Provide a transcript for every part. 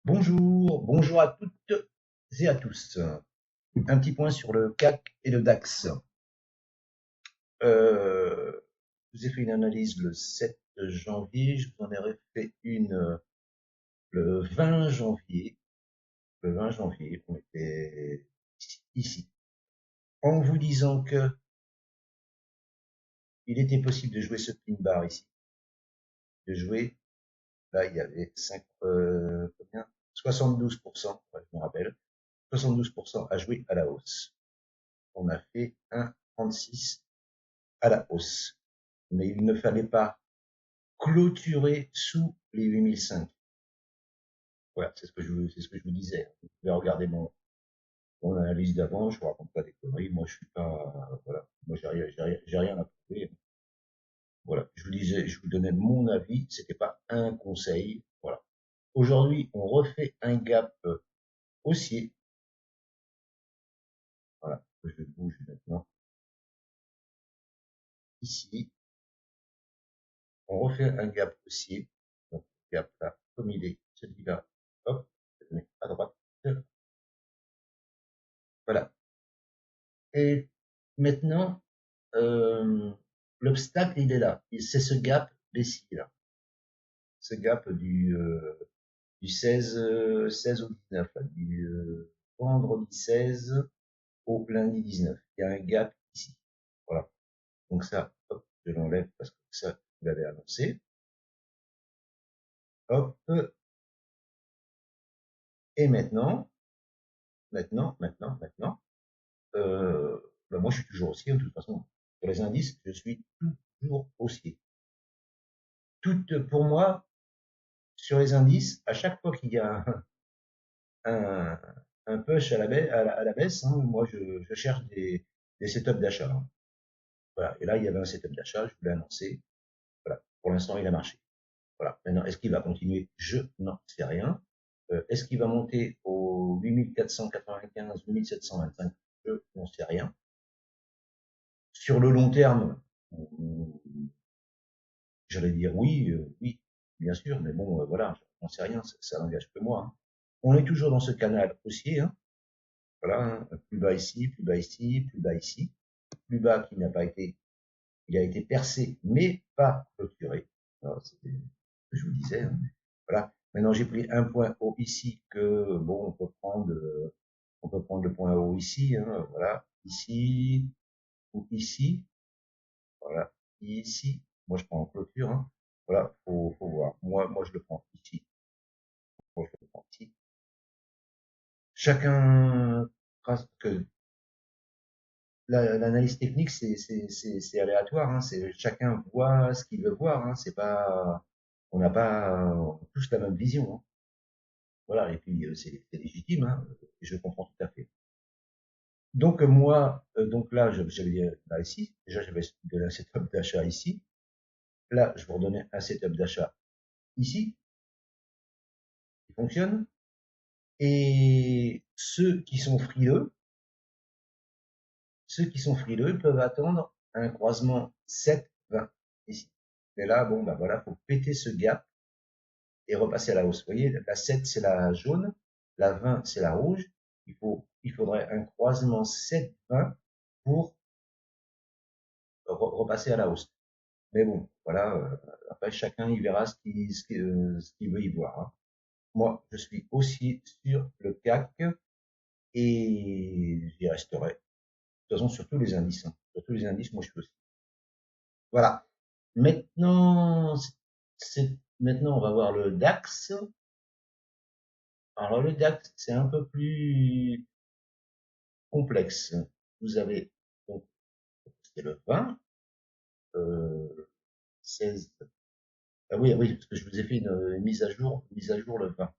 Bonjour, bonjour à toutes et à tous. Un petit point sur le CAC et le DAX. Je vous ai fait une analyse le 7 janvier, je vous en ai refait une le 20 janvier. Le 20 janvier, on était ici. En vous disant que il était possible de jouer ce pin bar ici. De jouer, là il y avait 72%, ouais, je me rappelle, 72% à jouer à la hausse. On a fait 1,36 à la hausse. Mais il ne fallait pas clôturer sous les 8005. Voilà, c'est ce que je vous disais. Vous pouvez regarder mon analyse d'avant, je vous raconte pas des conneries. Moi, je suis pas, voilà. Moi, j'ai rien à prouver. Voilà. Je vous disais, je vous donnais mon avis. C'était pas un conseil. Voilà. Aujourd'hui, on refait un gap haussier. Voilà. Je bouge maintenant. Ici. On refait un gap haussier. Donc, gap là, comme il est, celui-là. Hop. Je mets à droite. Voilà. Et maintenant, l'obstacle, il est là. C'est ce gap baissier là. Ce gap du 16 au 19, là, du vendredi 16 au lundi 19. Il y a un gap ici. Voilà. Donc ça, hop, je l'enlève parce que ça, vous l'avez annoncé. Hop. Et maintenant, ben moi je suis toujours haussier, de toute façon. Pour les indices, je suis toujours haussier. Pour moi, sur les indices, à chaque fois qu'il y a un, un push à la baisse, hein, moi je cherche des setups d'achat. Hein. Voilà. Et là, il y avait un setup d'achat, je vous l'ai annoncé. Voilà. Pour l'instant, il a marché. Voilà. Maintenant, est-ce qu'il va continuer? Je n'en sais rien. Est-ce qu'il va monter aux 8495, 8725? Je n'en sais rien. Sur le long terme, j'allais dire oui, oui, bien sûr, mais bon, voilà, j'en sais rien, ça n'engage que moi. Hein. On est toujours dans ce canal haussier, hein. Voilà, hein, plus bas ici, plus bas ici, plus bas ici, plus bas qui n'a pas été, il a été percé, mais pas clôturé. C'était ce que je vous disais. Hein. Voilà. Maintenant, j'ai pris un point haut ici que, bon, on peut prendre le point haut ici, hein, voilà, ici, ou ici, voilà, ici. Moi, je prends en clôture, hein. Voilà, faut voir. Moi, je le prends ici. Moi, je le prends ici. Chacun, que l'analyse technique, c'est aléatoire. Hein, c'est chacun voit ce qu'il veut voir. Hein, c'est pas, on n'a pas tous la même vision. Hein. Voilà. Et puis c'est légitime. Hein, et je comprends tout à fait. Donc moi, donc là, j'avais là ici. Déjà, j'avais de un setup d'achat ici. Là, je vous redonnais un setup d'achat ici qui fonctionne. Et ceux qui sont frileux peuvent attendre un croisement 7-20 ici. Mais là, bon, bah voilà, faut péter ce gap et repasser à la hausse. Vous voyez, la 7, c'est la jaune, la 20, c'est la rouge. Il faudrait un croisement 7-20 pour repasser à la hausse. Mais bon, voilà, après, chacun, il verra ce qu'il veut y voir. Hein. Moi, je suis aussi sur le CAC et j'y resterai. De toute façon, sur tous les indices. Hein. Sur tous les indices, moi, je suis aussi. Voilà. Maintenant, maintenant, on va voir le DAX. Alors, le DAX, c'est un peu plus complexe. Vous avez, donc, c'est le 20, 16. Ah oui, oui, parce que je vous ai fait une mise à jour le 20.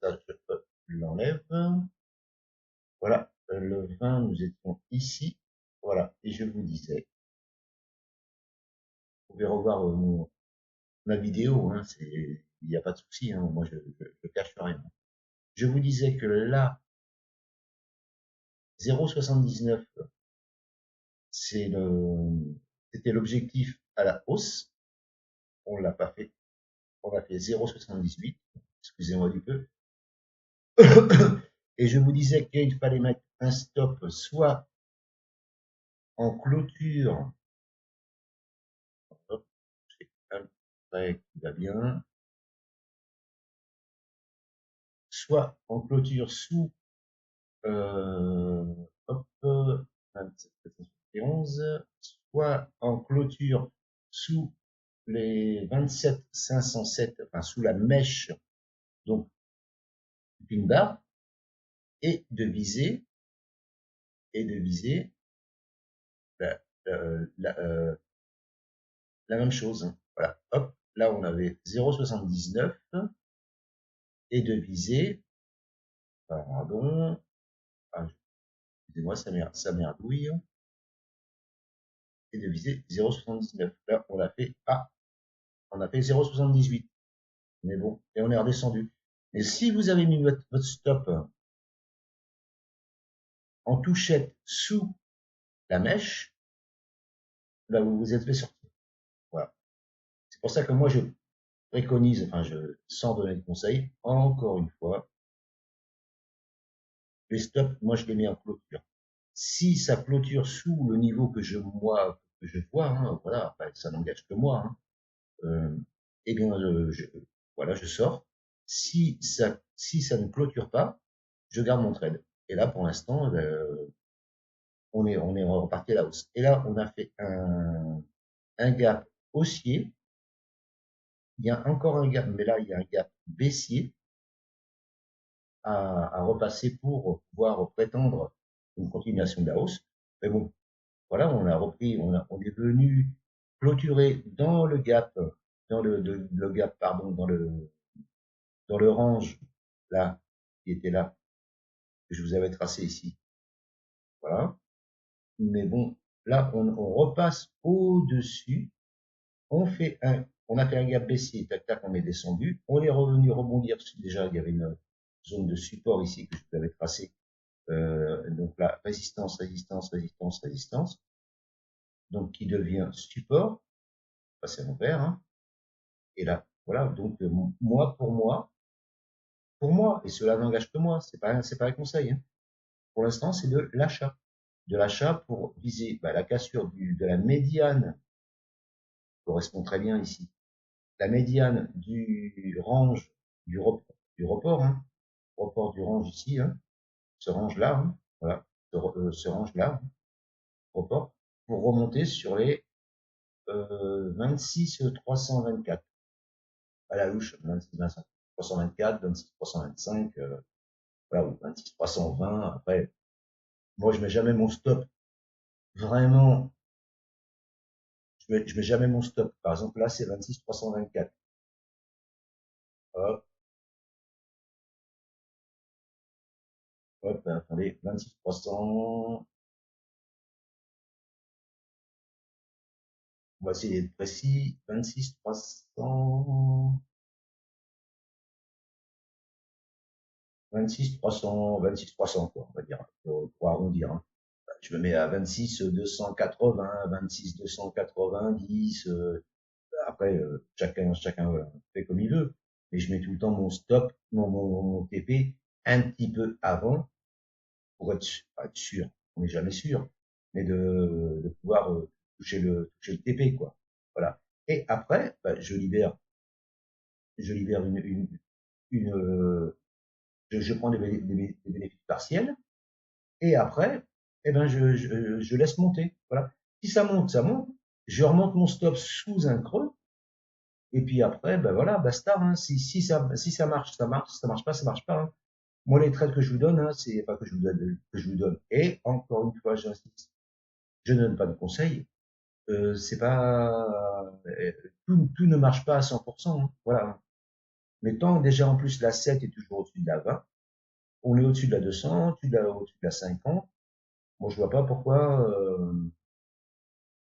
Ça, je l'enlève. Voilà. Le 20, nous étions ici. Voilà. Et je vous disais, vous pouvez revoir ma vidéo, hein, il n'y a pas de souci, hein, moi je cache rien. Je vous disais que là, 0,79, c'était l'objectif à la hausse. On l'a pas fait. On a fait 0,78. Excusez-moi du peu. Et je vous disais qu'il fallait mettre un stop soit en clôture, hop, j'ai un trait qui va bien, soit en clôture sous hop, 27 soit en clôture sous les 27 507, enfin sous la mèche, donc une barre, et de viser, la, la, la même chose. Hein. Voilà, hop, là on avait 0,79 et de viser, pardon, ah, excusez-moi, ça merdouille, et de viser 0,79. Là on a fait, on a fait 0,78. Mais bon, et on est redescendu. Mais si vous avez mis votre stop en touchette sous la mèche, là vous vous êtes fait sortir. Voilà. C'est pour ça que moi je préconise, enfin je, sans donner de conseils, encore une fois, les stops, moi je les mets en clôture. Si ça clôture sous le niveau que je vois, hein, voilà, enfin, ça n'engage que moi, hein, eh bien voilà, je sors. Si ça ne clôture pas, je garde mon trade. Et là, pour l'instant, on est reparti à la hausse. Et là, on a fait un gap haussier. Il y a encore un gap, mais là, il y a un gap baissier à repasser pour pouvoir prétendre une continuation de la hausse. Mais bon, voilà, on a repris, on est venu clôturer dans le gap, le gap, pardon, dans le range, là, qui était là, que je vous avais tracé ici. Voilà. Mais bon, là, on repasse au-dessus. On a fait un gap baissier, tac, tac, on est descendu. On est revenu rebondir. Déjà, il y avait une zone de support ici que je vous avais tracé. Donc là, résistance, résistance, résistance, résistance. Donc, qui devient support. Passer à l'envers, hein. Et là, voilà. Donc, pour moi, et cela n'engage que moi, c'est pas un conseil, hein. Pour l'instant, c'est de l'achat. De l'achat pour viser la cassure de la médiane, correspond très bien ici. La médiane du range du report, hein, report du range ici, hein, ce range-là, hein, voilà, ce range-là, hein, report, pour remonter sur les 26 324 à la louche, 26 324, 26 325, voilà, ou 26 320. Après, moi je mets jamais mon stop, vraiment, je mets jamais mon stop. Par exemple là c'est 26 324. Hop, hop, attendez, 26 300. On va essayer d'être précis. 26 300. 26 300, 26 300, quoi, on va dire, pour arrondir. Hein. Je me mets à 26 280, 26 290. Après, chacun fait comme il veut. Mais je mets tout le temps mon stop, mon TP un petit peu avant pour être sûr. On n'est jamais sûr, mais de pouvoir toucher le TP, quoi. Voilà. Et après, je libère je prends des bénéfices partiels, et après, eh ben, je laisse monter. Voilà. Si ça monte, ça monte. Je remonte mon stop sous un creux, et puis après, ben voilà, basta. Hein. Si ça marche, ça marche. Si ça marche pas, ça marche pas. Hein. Moi, les trades que je vous donne, hein, c'est pas que je vous donne. Et encore une fois, j'insiste, je ne donne pas de conseils. C'est pas tout ne marche pas à 100%. Hein. Voilà. Mais tant déjà en plus la 7 est toujours au-dessus de la 20, on est au-dessus de la 200, au-dessus de la 50. Moi, je vois pas pourquoi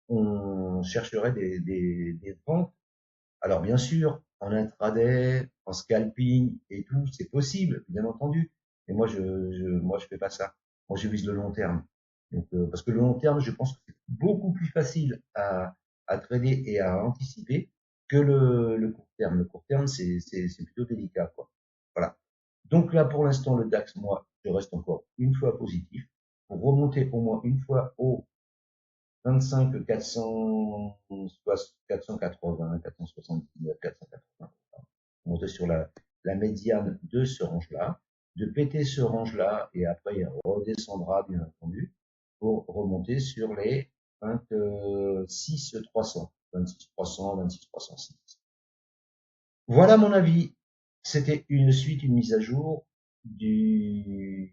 on chercherait des ventes. Alors, bien sûr, en intraday, en scalping et tout, c'est possible, bien entendu. Mais moi, je fais pas ça. Moi, je vise le long terme. Donc, parce que le long terme, je pense que c'est beaucoup plus facile à trader et à anticiper que le court terme. Le court terme, c'est plutôt délicat, quoi. Voilà. Donc là, pour l'instant, le DAX, moi, je reste encore une fois positif pour remonter au moins une fois au 25 480, 479, 480. Monter sur la médiane de ce range-là, de péter ce range-là, et après il redescendra bien entendu pour remonter sur les 26 300, 26 300, 26 306. Voilà mon avis. C'était une suite, une mise à jour du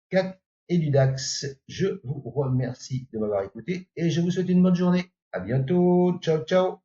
CAC et du DAX. Je vous remercie de m'avoir écouté et je vous souhaite une bonne journée. À bientôt. Ciao, ciao.